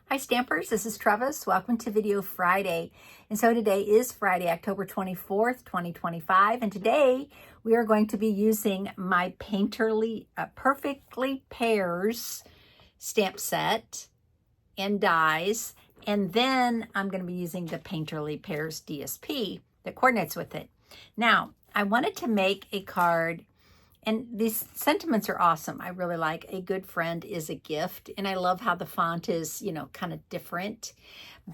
Hi Stampers, this is Trevis. Welcome to Video Friday. And so today is Friday, October 24th, 2025. And today we are going to be using my Perfectly Pears stamp set and dies. And then I'm going to be using the Perfectly Pears DSP that coordinates with it. Now, I wanted to make a card. And these sentiments are awesome. I really like A Good Friend is a Gift. And I love how the font is, kind of different.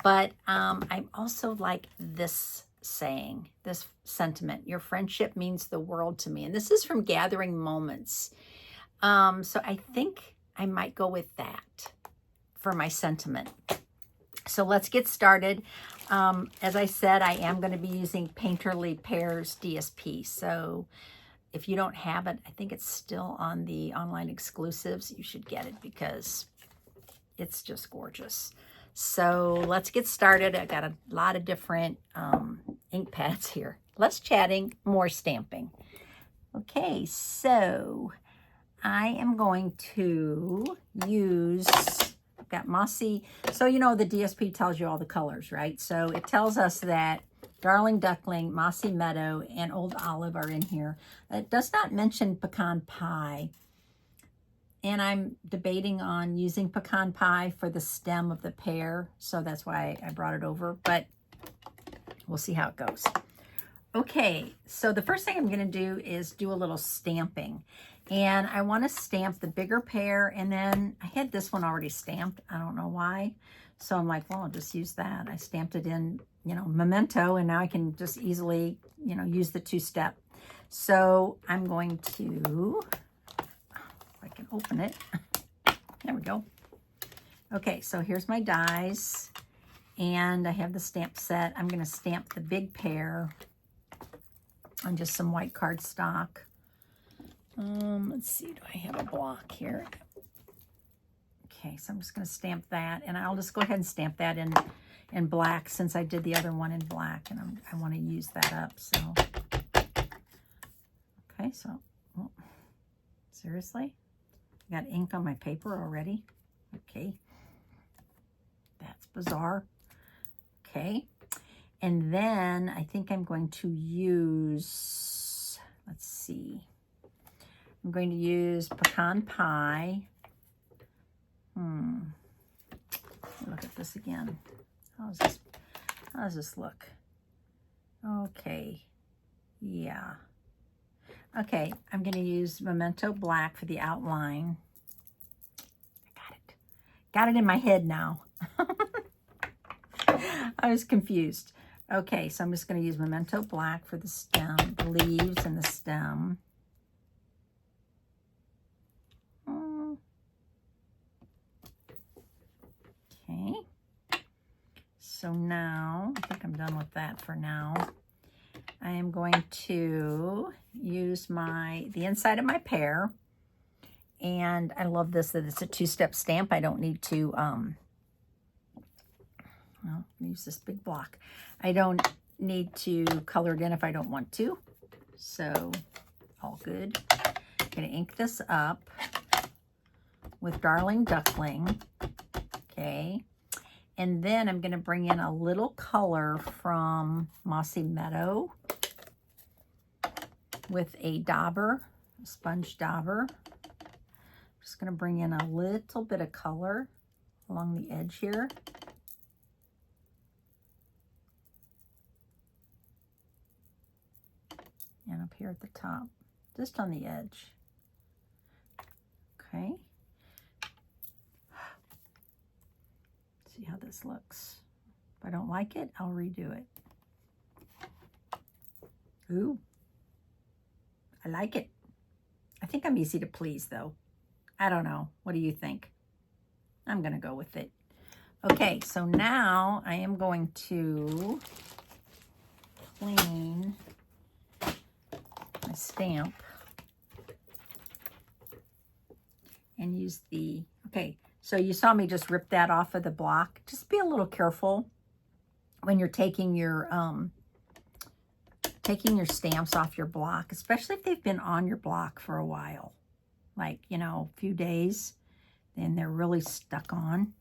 But I also like this saying, this sentiment. Your friendship means the world to me. And this is from Gathering Moments. So I think I might go with that for my sentiment. So let's get started. As I said, I am going to be using Perfectly Pears DSP. So if you don't have it, I think it's still on the online exclusives. You should get it because it's just gorgeous. So let's get started. I got a lot of different ink pads here. Less chatting, more stamping. Okay, so I am going to use, I've got Mossy. So the DSP tells you all the colors, right? So it tells us that Darling Duckling, Mossy Meadow, and Old Olive are in here. It does not mention Pecan Pie. And I'm debating on using Pecan Pie for the stem of the pear. So that's why I brought it over. But we'll see how it goes. Okay, so the first thing I'm going to do is do a little stamping. And I want to stamp the bigger pear. And then I had this one already stamped. I don't know why. So I'm like, well, I'll just use that. I stamped it in, Memento, and now I can just easily, use the two-step. So I'm going to, if I can open it. There we go. Okay, so here's my dies. And I have the stamp set. I'm going to stamp the big pear on just some white cardstock. Let's see, do I have a block here? Okay, so I'm just going to stamp that, and I'll just go ahead and stamp that in black since I did the other one in black, and I want to use that up. So, okay, so seriously, I got ink on my paper already. Okay, that's bizarre. Okay, and then I think I'm going to use. Let's see. I'm going to use Pecan Pie. Look at this again. How does this look? Okay. Yeah. Okay, I'm going to use Memento Black for the outline. I got it. Got it in my head now. I was confused. Okay, so I'm just going to use Memento Black for the stem, the leaves and the stem. Okay, so now, I think I'm done with that for now. I am going to use the inside of my pear, and I love this, that it's a two-step stamp. I don't need to, well, use this big block. I don't need to color it in if I don't want to, so all good. I'm going to ink this up with Darling Duckling. Okay, and then I'm going to bring in a little color from Mossy Meadow with a dauber, a sponge dauber. Just going to bring in a little bit of color along the edge here. And up here at the top, just on the edge. Okay. See how this looks. If I don't like it, I'll redo it. Ooh, I like it. I think I'm easy to please though. I don't know. What do you think? I'm going to go with it. Okay, so now I am going to clean my stamp and use the, okay, so you saw me just rip that off of the block. Just be a little careful when you're taking your stamps off your block, especially if they've been on your block for a while, like, a few days, then they're really stuck on.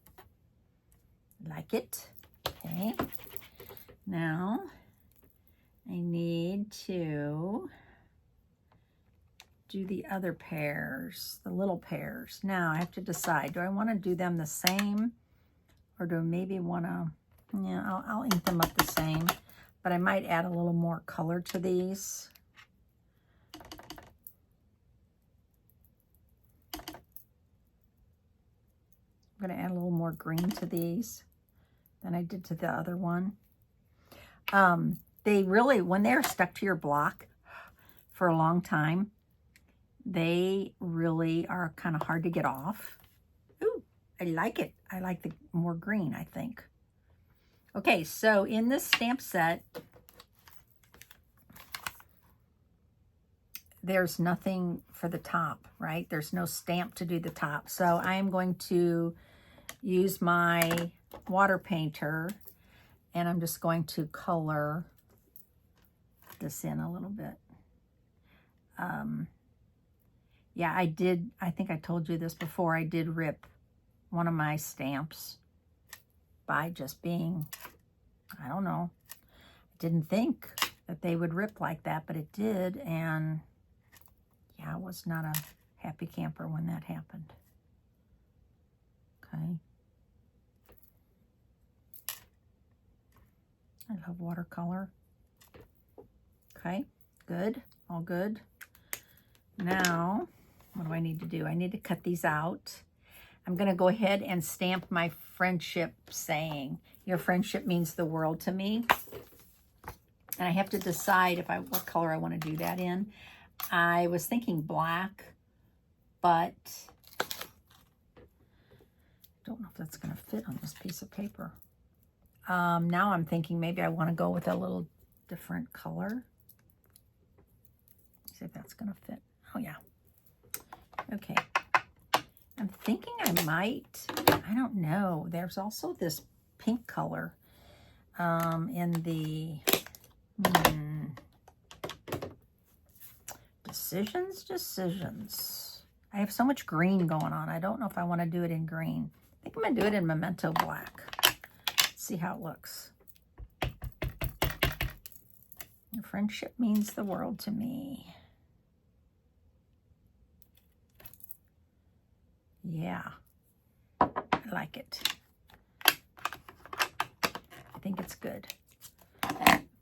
like it. Okay. Now, I need to do the other pears, the little pears. Now, I have to decide, do I want to do them the same? Or do I maybe want to, yeah, I'll ink them up the same. But I might add a little more color to these. I'm going to add a little more green to these than I did to the other one. They really, when they're stuck to your block for a long time, they really are kind of hard to get off. Ooh, I like it. I like the more green, I think. Okay, so in this stamp set, there's nothing for the top, right? There's no stamp to do the top. So I am going to use my water painter, and I'm just going to color this in a little bit. Yeah, I think I told you this before, I did rip one of my stamps by just being, I don't know, didn't think that they would rip like that, but it did, and yeah, I was not a happy camper when that happened. Okay. I love watercolor. Okay, good, all good. Now, what do I need to do? I need to cut these out. I'm gonna go ahead and stamp my friendship saying, your friendship means the world to me. And I have to decide what color I want to do that in. I was thinking black, but I don't know if that's going to fit on this piece of paper. Now I'm thinking maybe I want to go with a little different color. See if that's going to fit. Oh, yeah. Okay. I'm thinking I might, I don't know. There's also this pink color in the decisions. I have so much green going on. I don't know if I want to do it in green. I think I'm going to do it in Memento Black. Let's see how it looks. Your friendship means the world to me. Yeah, I like it. I think it's good.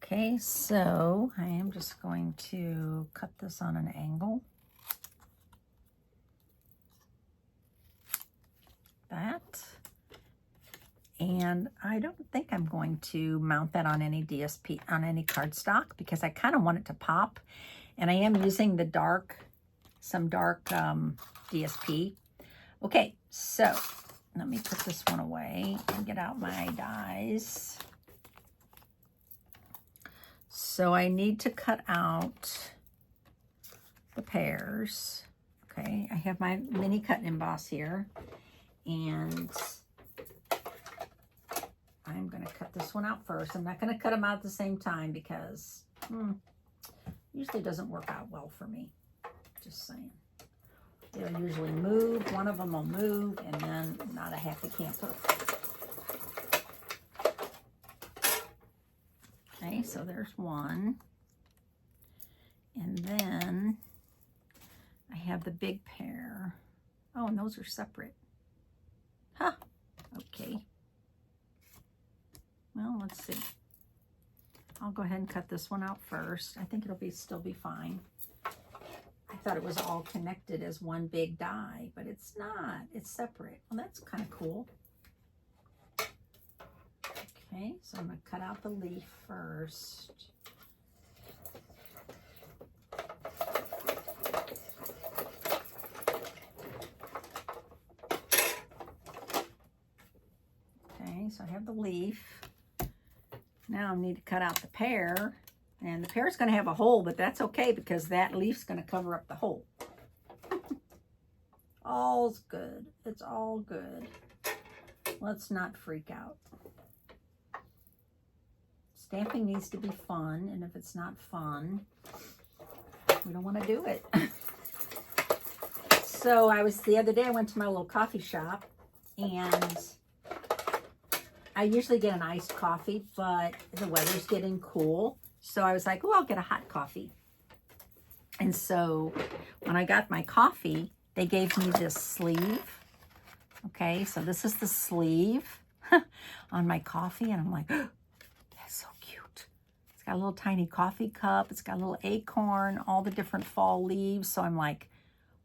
Okay, so I am just going to cut this on an angle. That. And I don't think I'm going to mount that on any DSP, on any cardstock, because I kind of want it to pop. And I am using the some dark DSP. Okay, so let me put this one away and get out my dies. So I need to cut out the pears. Okay, I have my mini cut and emboss here, and I'm going to cut this one out first. I'm not going to cut them out at the same time because usually doesn't work out well for me. Just saying. They'll usually move. One of them will move, and then not a happy camper. Okay, so there's one. And then I have the big pear. Oh, and those are separate. Huh. Okay. Well, let's see. I'll go ahead and cut this one out first. I think it'll still be fine. I thought it was all connected as one big die, but it's not. It's separate. Well, that's kind of cool. Okay, so I'm going to cut out the leaf first. Okay, so I have the leaf. Now I need to cut out the pear. And the pear is going to have a hole, but that's okay because that leaf's going to cover up the hole. All's good. It's all good. Let's not freak out. Stamping needs to be fun, and if it's not fun, we don't want to do it. So the other day I went to my little coffee shop, and I usually get an iced coffee, but the weather's getting cool. So I was like, oh, I'll get a hot coffee. And so when I got my coffee, they gave me this sleeve. Okay, so this is the sleeve on my coffee. And I'm like, oh, that's so cute. It's got a little tiny coffee cup. It's got a little acorn, all the different fall leaves. So I'm like,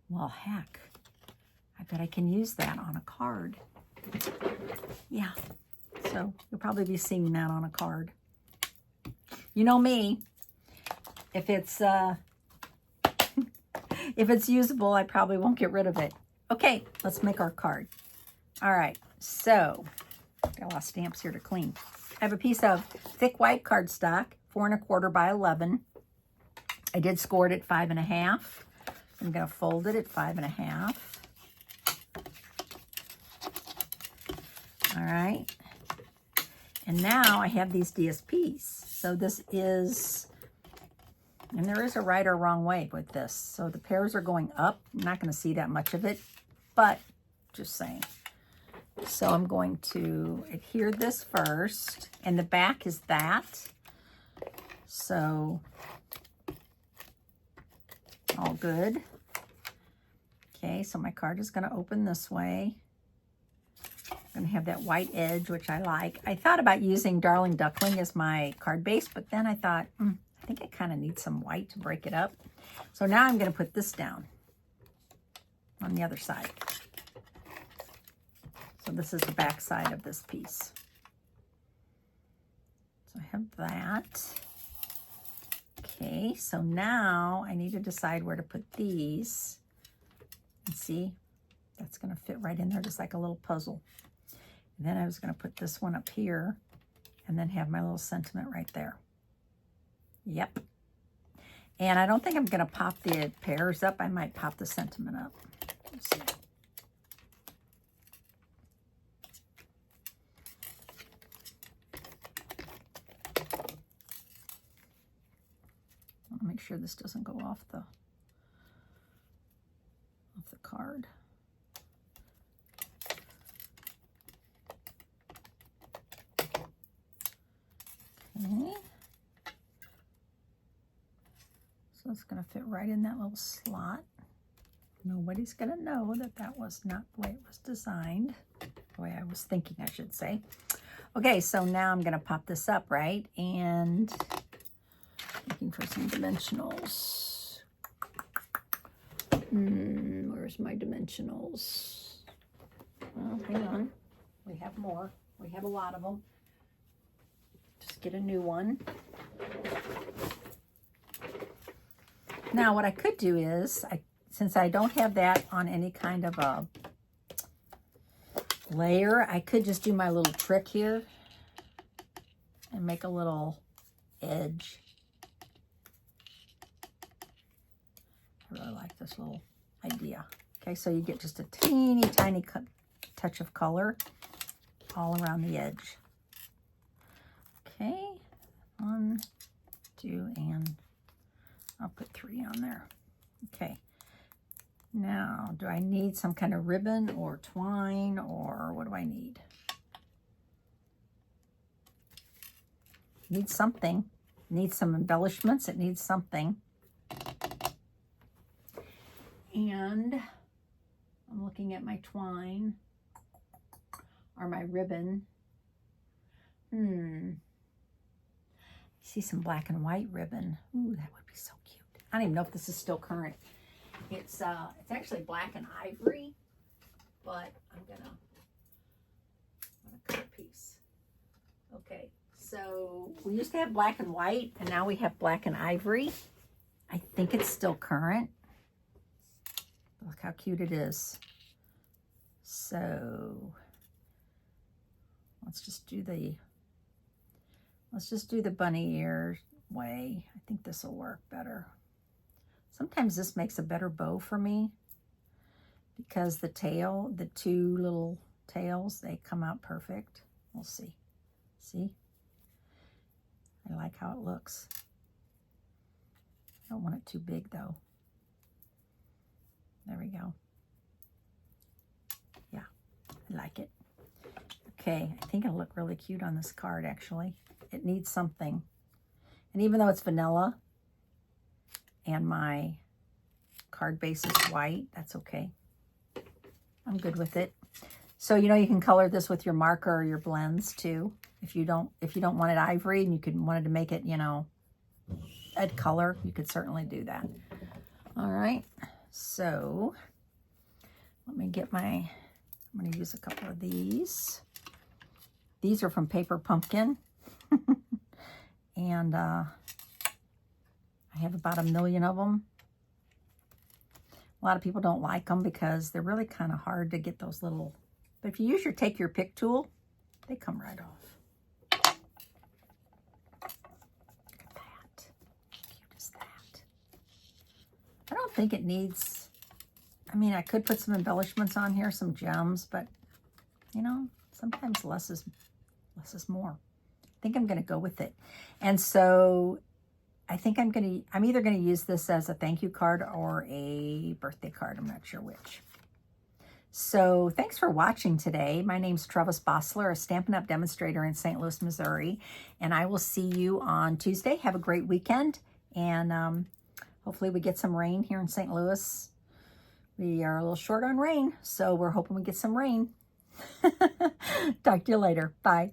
well, heck, I bet I can use that on a card. Yeah, so you'll probably be seeing that on a card. You know me, if it's if it's usable, I probably won't get rid of it. Okay, let's make our card. All right, so got a lot of stamps here to clean. I have a piece of thick white cardstock, 4 1/4 by 11. I did score it at 5 1/2. I'm going to fold it at 5 1/2. All right. And now I have these DSPs. So this is, and there is a right or wrong way with this. So the pears are going up. I'm not going to see that much of it, but just saying. So I'm going to adhere this first, and the back is that. So all good. Okay, so my card is going to open this way. I'm going to have that white edge, which I like. I thought about using Darling Duckling as my card base, but then I thought, I think I kind of need some white to break it up. So now I'm going to put this down on the other side. So this is the back side of this piece. So I have that. Okay, so now I need to decide where to put these. And see, that's going to fit right in there just like a little puzzle. And then I was going to put this one up here and then have my little sentiment right there. Yep. And I don't think I'm going to pop the pears up. I might pop the sentiment up. Let's see. I want to make sure this doesn't go off the card. Okay. So it's going to fit right in that little slot. Nobody's going to know that that was not the way it was designed. The way I was thinking, I should say. Okay, so now I'm going to pop this up, right? And looking for some dimensionals. Where's my dimensionals? Well, hang on. We have more. We have a lot of them. Just get a new one. Now, what I could do is, since I don't have that on any kind of a layer, I could just do my little trick here and make a little edge. I really like this little idea. Okay, so you get just a teeny tiny touch of color all around the edge. Okay, 1, 2, and I'll put 3 on there. Okay, now do I need some kind of ribbon or twine, or what do I need? Need something. Needs some embellishments. It needs something. And I'm looking at my twine or my ribbon. See some black and white ribbon. Ooh, that would be so cute. I don't even know if this is still current. It's actually black and ivory, but I'm gonna cut a piece. Okay, so we used to have black and white, and now we have black and ivory. I think it's still current. Look how cute it is. So let's just do the bunny ear way. I think this will work better. Sometimes this makes a better bow for me because the tail, the 2 little tails, they come out perfect. We'll see. See? I like how it looks. I don't want it too big though. There we go. Yeah, I like it. Okay, I think it'll look really cute on this card, actually. It needs something. And even though it's vanilla and my card base is white, that's okay. I'm good with it. So, you know, you can color this with your marker or your blends too. If you don't want it ivory and you wanted to make it, you know, a color, you could certainly do that. All right. So let me get I'm going to use a couple of these. These are from Paper Pumpkin. And I have about 1 million of them. A lot of people don't like them because they're really kind of hard to get those little, but if you use your take your pick tool, they come right off. Look at that. How cute is that? I don't think it needs, I mean, I could put some embellishments on here, some gems, but you know, sometimes less is more. I think I'm going to go with it. And so I think I'm either going to use this as a thank you card or a birthday card. I'm not sure which. So thanks for watching today. My name's Trevis Bossler, a Stampin' Up! Demonstrator in St. Louis, Missouri. And I will see you on Tuesday. Have a great weekend. And hopefully we get some rain here in St. Louis. We are a little short on rain, so we're hoping we get some rain. Talk to you later. Bye.